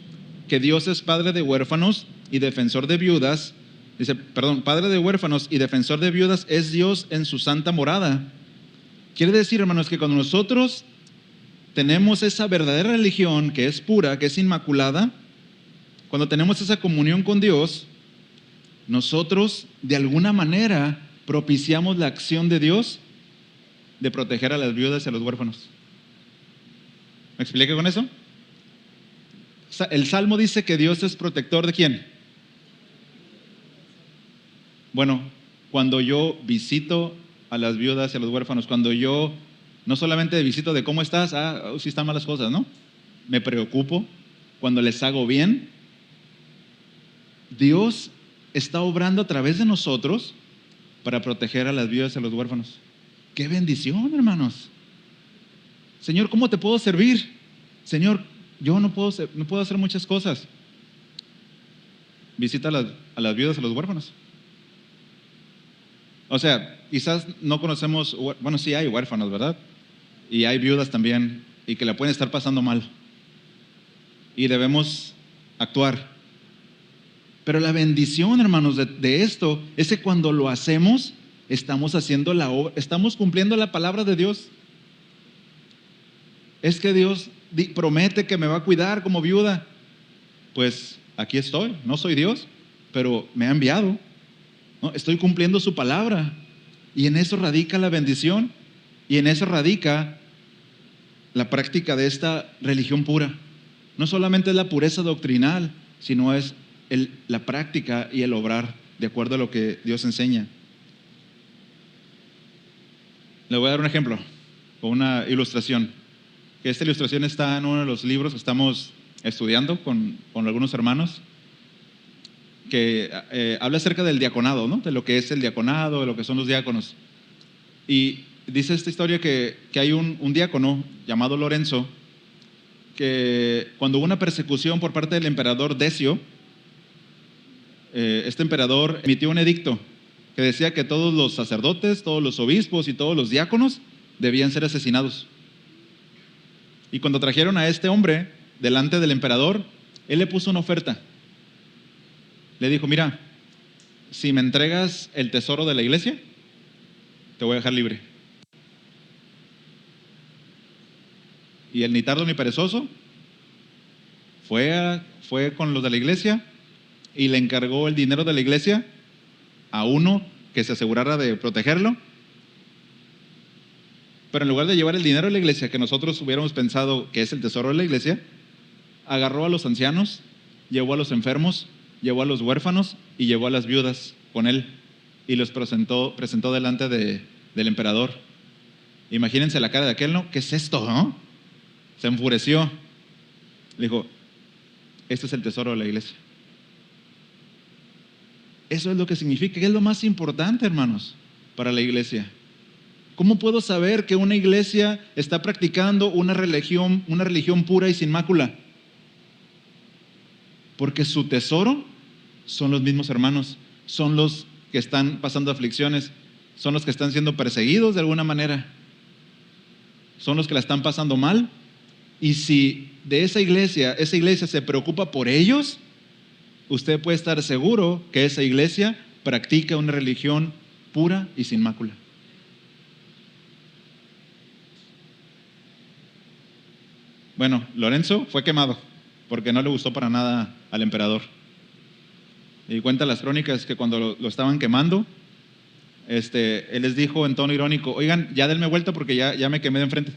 que Dios es padre de huérfanos y defensor de viudas, padre de huérfanos y defensor de viudas es Dios en su santa morada. Quiere decir, hermanos, que cuando nosotros tenemos esa verdadera religión que es pura, que es inmaculada, cuando tenemos esa comunión con Dios, nosotros de alguna manera propiciamos la acción de Dios de proteger a las viudas y a los huérfanos. ¿Me expliqué con eso? El Salmo dice que Dios es protector ¿de quién? Bueno, cuando yo visito a las viudas y a los huérfanos, cuando yo no solamente visito de cómo estás, sí están malas cosas, ¿no? Me preocupo, cuando les hago bien, Dios está obrando a través de nosotros para proteger a las viudas y a los huérfanos. ¡Qué bendición, hermanos! Señor, ¿cómo te puedo servir? Señor, yo no puedo hacer muchas cosas. visita a las viudas, a los huérfanos. O sea, quizás no conocemos, bueno, sí hay huérfanos, ¿verdad? Y hay viudas también, y que la pueden estar pasando mal. Y debemos actuar. Pero la bendición, hermanos, de esto es que cuando lo hacemos, estamos haciendo la obra, estamos cumpliendo la palabra de Dios. Es que Dios promete que me va a cuidar como viuda. Pues aquí estoy, no soy Dios, pero me ha enviado, ¿no? Estoy cumpliendo su palabra. Y en eso radica la bendición. Y en eso radica la práctica de esta religión pura. No solamente es la pureza doctrinal, sino es la práctica y el obrar de acuerdo a lo que Dios enseña. Le voy a dar un ejemplo o una ilustración. Esta ilustración está en uno de los libros que estamos estudiando con algunos hermanos, que habla acerca del diaconado, ¿no? De lo que es el diaconado, de lo que son los diáconos. Y dice esta historia que hay un diácono llamado Lorenzo, que cuando hubo una persecución por parte del emperador Decio, este emperador emitió un edicto que decía que todos los sacerdotes, todos los obispos y todos los diáconos debían ser asesinados. Y cuando trajeron a este hombre delante del emperador, él le puso una oferta. Le dijo: mira, si me entregas el tesoro de la iglesia, te voy a dejar libre. Y el ni tardo ni perezoso fue con los de la iglesia y le encargó el dinero de la iglesia a uno que se asegurara de protegerlo. Pero en lugar de llevar el dinero de la iglesia, que nosotros hubiéramos pensado que es el tesoro de la iglesia, agarró a los ancianos, llevó a los enfermos, llevó a los huérfanos y llevó a las viudas con él y los presentó delante del emperador. Imagínense la cara de aquel, ¿no? ¿Qué es esto, no? Se enfureció. Le dijo: este es el tesoro de la iglesia. Eso es lo que significa, que es lo más importante, hermanos, para la iglesia. ¿Cómo puedo saber que una iglesia está practicando una religión pura y sin mácula? Porque su tesoro son los mismos hermanos, son los que están pasando aflicciones, son los que están siendo perseguidos de alguna manera, son los que la están pasando mal. Y si de esa iglesia se preocupa por ellos, usted puede estar seguro que esa iglesia practica una religión pura y sin mácula. Bueno, Lorenzo fue quemado porque no le gustó para nada al emperador. Y cuenta las crónicas que cuando lo estaban quemando, él les dijo en tono irónico: oigan, ya denme vuelta porque ya me quemé de enfrente.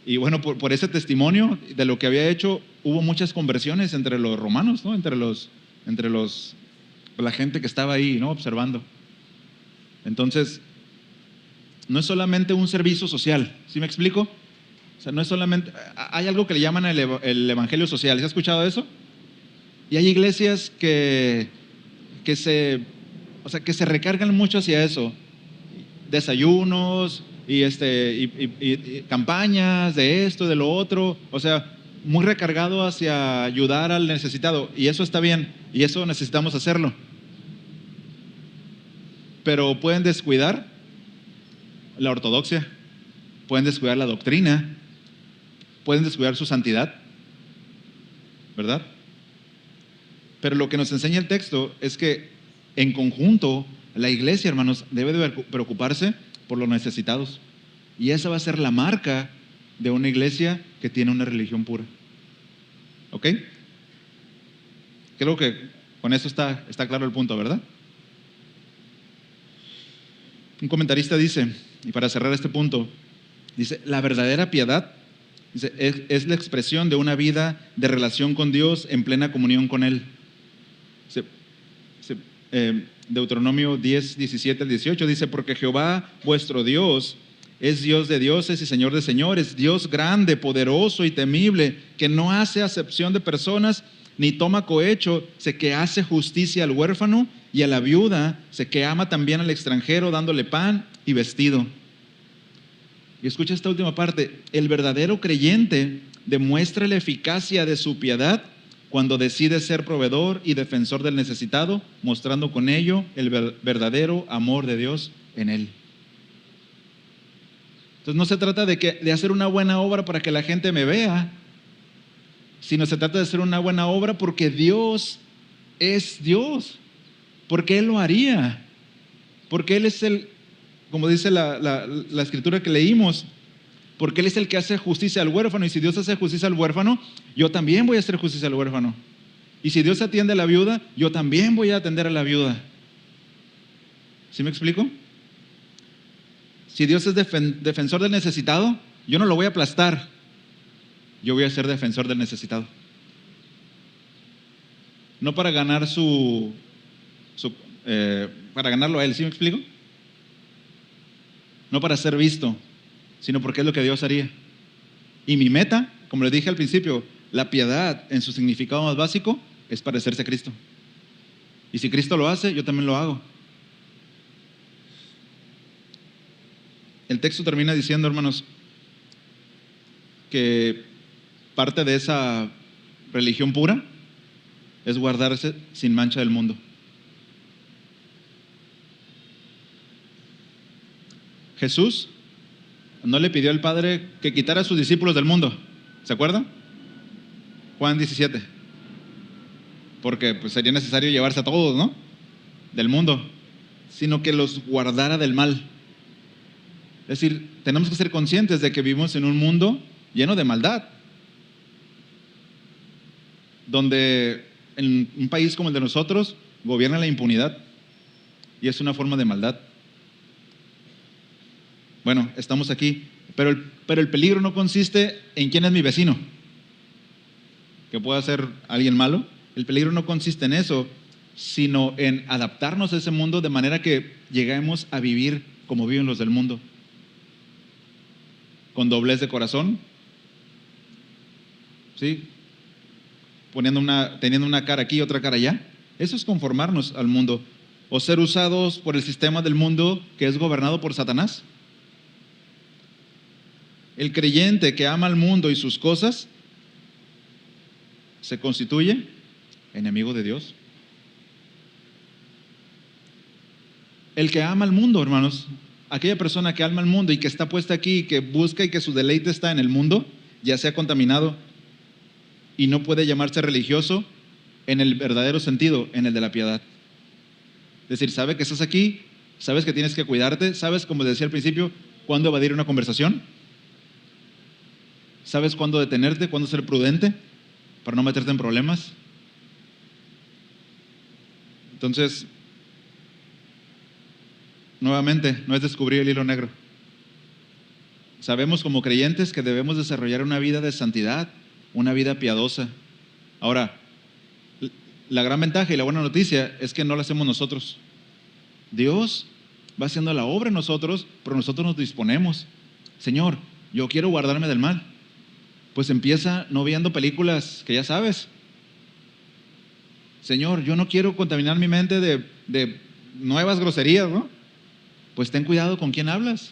Y bueno, por ese testimonio de lo que había hecho, hubo muchas conversiones entre los romanos, ¿no? Entre la gente que estaba ahí, ¿no? Observando. Entonces, no es solamente un servicio social, ¿sí me explico? O sea, no es solamente, hay algo que le llaman el evangelio social. ¿Se ha escuchado eso? Y hay iglesias que se recargan mucho hacia eso. Desayunos y campañas de esto, de lo otro. O sea, muy recargado hacia ayudar al necesitado. Y eso está bien. Y eso necesitamos hacerlo. Pero pueden descuidar la ortodoxia. Pueden descuidar la doctrina. Pueden descuidar su santidad, ¿verdad? Pero lo que nos enseña el texto es que en conjunto la iglesia, hermanos, debe de preocuparse por los necesitados. Y esa va a ser la marca de una iglesia que tiene una religión pura. ¿Ok? Creo que con eso está claro el punto, ¿verdad? Un comentarista dice, y para cerrar este punto, dice: la verdadera piedad es la expresión de una vida de relación con Dios en plena comunión con Él. Deuteronomio 10, 17 al 18 dice: porque Jehová vuestro Dios es Dios de dioses y Señor de señores, Dios grande, poderoso y temible, que no hace acepción de personas, ni toma cohecho, sé que hace justicia al huérfano y a la viuda, sé que ama también al extranjero, dándole pan y vestido. Y escucha esta última parte: el verdadero creyente demuestra la eficacia de su piedad cuando decide ser proveedor y defensor del necesitado, mostrando con ello el verdadero amor de Dios en él. Entonces no se trata de hacer una buena obra para que la gente me vea, sino se trata de hacer una buena obra porque Dios es Dios, porque Él lo haría, porque Él es como dice la escritura que leímos, porque Él es el que hace justicia al huérfano, y si Dios hace justicia al huérfano, yo también voy a hacer justicia al huérfano. Y si Dios atiende a la viuda, yo también voy a atender a la viuda. ¿Sí me explico? Si Dios es defensor del necesitado, yo no lo voy a aplastar, yo voy a ser defensor del necesitado. No para ganar para ganarlo a Él, ¿sí me explico? No para ser visto, sino porque es lo que Dios haría. Y mi meta, como les dije al principio, la piedad en su significado más básico es parecerse a Cristo. Y si Cristo lo hace, yo también lo hago. El texto termina diciendo, hermanos, que parte de esa religión pura es guardarse sin mancha del mundo. Jesús no le pidió al Padre que quitara a sus discípulos del mundo. ¿Se acuerdan? Juan 17. Porque pues, sería necesario llevarse a todos, ¿no? Del mundo. Sino que los guardara del mal. Es decir, tenemos que ser conscientes de que vivimos en un mundo lleno de maldad. Donde en un país como el de nosotros gobierna la impunidad. Y es una forma de maldad. Bueno, estamos aquí, pero el peligro no consiste en quién es mi vecino, que pueda ser alguien malo. El peligro no consiste en eso, sino en adaptarnos a ese mundo de manera que lleguemos a vivir como viven los del mundo, con doblez de corazón, ¿sí? Teniendo una cara aquí y otra cara allá. Eso es conformarnos al mundo, o ser usados por el sistema del mundo que es gobernado por Satanás. El creyente que ama al mundo y sus cosas se constituye enemigo de Dios. El que ama al mundo, hermanos, aquella persona que ama al mundo y que está puesta aquí y que busca y que su deleite está en el mundo, ya sea contaminado y no puede llamarse religioso en el verdadero sentido, en el de la piedad. Es decir, sabe que estás aquí, sabes que tienes que cuidarte, sabes, como decía al principio, cuándo evadir una conversación. ¿Sabes cuándo detenerte, cuándo ser prudente para no meterte en problemas? Entonces, nuevamente, no es descubrir el hilo negro. Sabemos como creyentes que debemos desarrollar una vida de santidad, una vida piadosa. Ahora, la gran ventaja y la buena noticia es que no la hacemos nosotros. Dios va haciendo la obra en nosotros, pero nosotros nos disponemos. Señor, yo quiero guardarme del mal. Pues empieza no viendo películas que ya sabes. Señor, yo no quiero contaminar mi mente de nuevas groserías, ¿no? Pues ten cuidado con quién hablas,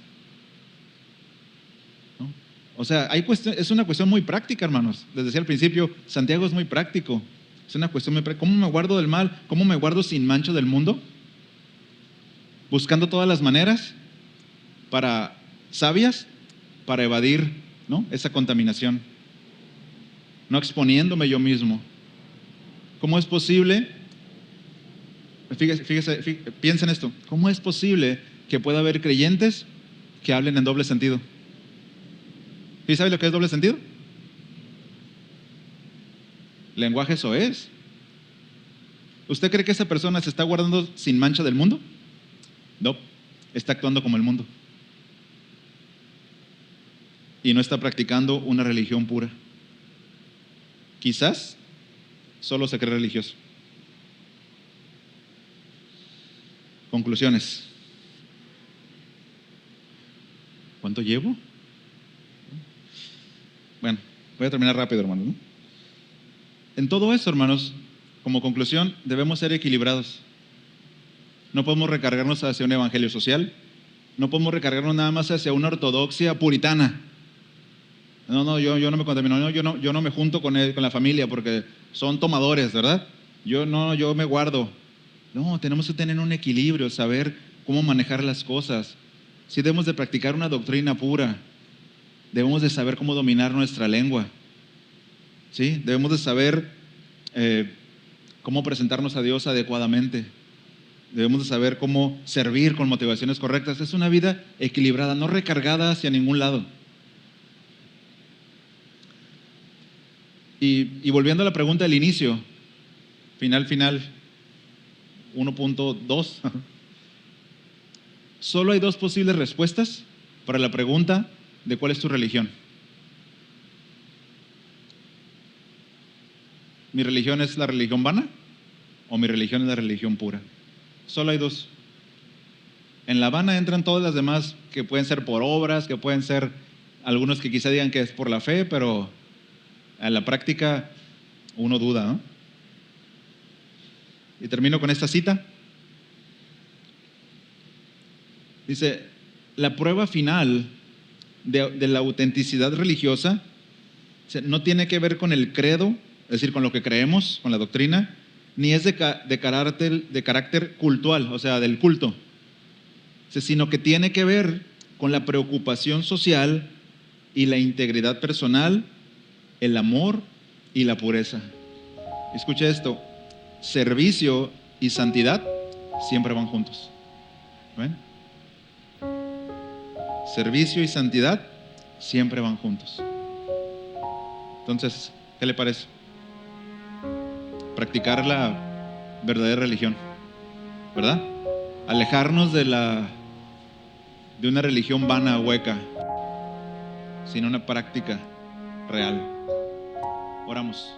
¿no? O sea, es una cuestión muy práctica, hermanos. Les decía al principio, Santiago es muy práctico. Es una cuestión muy práctica. ¿Cómo me guardo del mal? ¿Cómo me guardo sin mancha del mundo? Buscando todas las maneras sabias para evadir, ¿no?, esa contaminación, no exponiéndome yo mismo. ¿Cómo es posible? Piensa en esto. ¿Cómo es posible que pueda haber creyentes que hablen en doble sentido? ¿Sí sabe lo que es doble sentido? Lenguaje soez. ¿Usted cree que esa persona se está guardando sin mancha del mundo? No, está actuando como el mundo. Y no está practicando una religión pura. Quizás solo se cree religioso. Conclusiones. ¿Cuánto llevo? Bueno, voy a terminar rápido, hermanos, ¿no? En todo eso, hermanos, como conclusión, debemos ser equilibrados. No podemos recargarnos hacia un evangelio social. No podemos recargarnos nada más hacia una ortodoxia puritana. No, yo no me contamino, no, yo no me junto con la familia porque son tomadores, ¿verdad? Yo me guardo. No, tenemos que tener un equilibrio, saber cómo manejar las cosas. Sí debemos de practicar una doctrina pura, debemos de saber cómo dominar nuestra lengua, ¿sí? Debemos de saber cómo presentarnos a Dios adecuadamente. Debemos de saber cómo servir con motivaciones correctas. Es una vida equilibrada, no recargada hacia ningún lado. Y volviendo a la pregunta del inicio, final, 1.2. Solo hay dos posibles respuestas para la pregunta de cuál es tu religión. ¿Mi religión es la religión vana o mi religión es la religión pura? Solo hay dos. En la vana entran todas las demás que pueden ser por obras, que pueden ser algunos que quizá digan que es por la fe, pero en la práctica uno duda, ¿no? Y termino con esta cita. Dice, la prueba final de la autenticidad religiosa no tiene que ver con el credo, es decir, con lo que creemos, con la doctrina, ni es de carácter cultual, o sea, del culto, sino que tiene que ver con la preocupación social y la integridad personal, el amor y la pureza. Escuche esto, servicio y santidad siempre van juntos. ¿Ven? Servicio y santidad siempre van juntos. Entonces, ¿qué le parece? Practicar la verdadera religión, ¿verdad? Alejarnos de una religión vana, hueca, sino una práctica real. Oramos.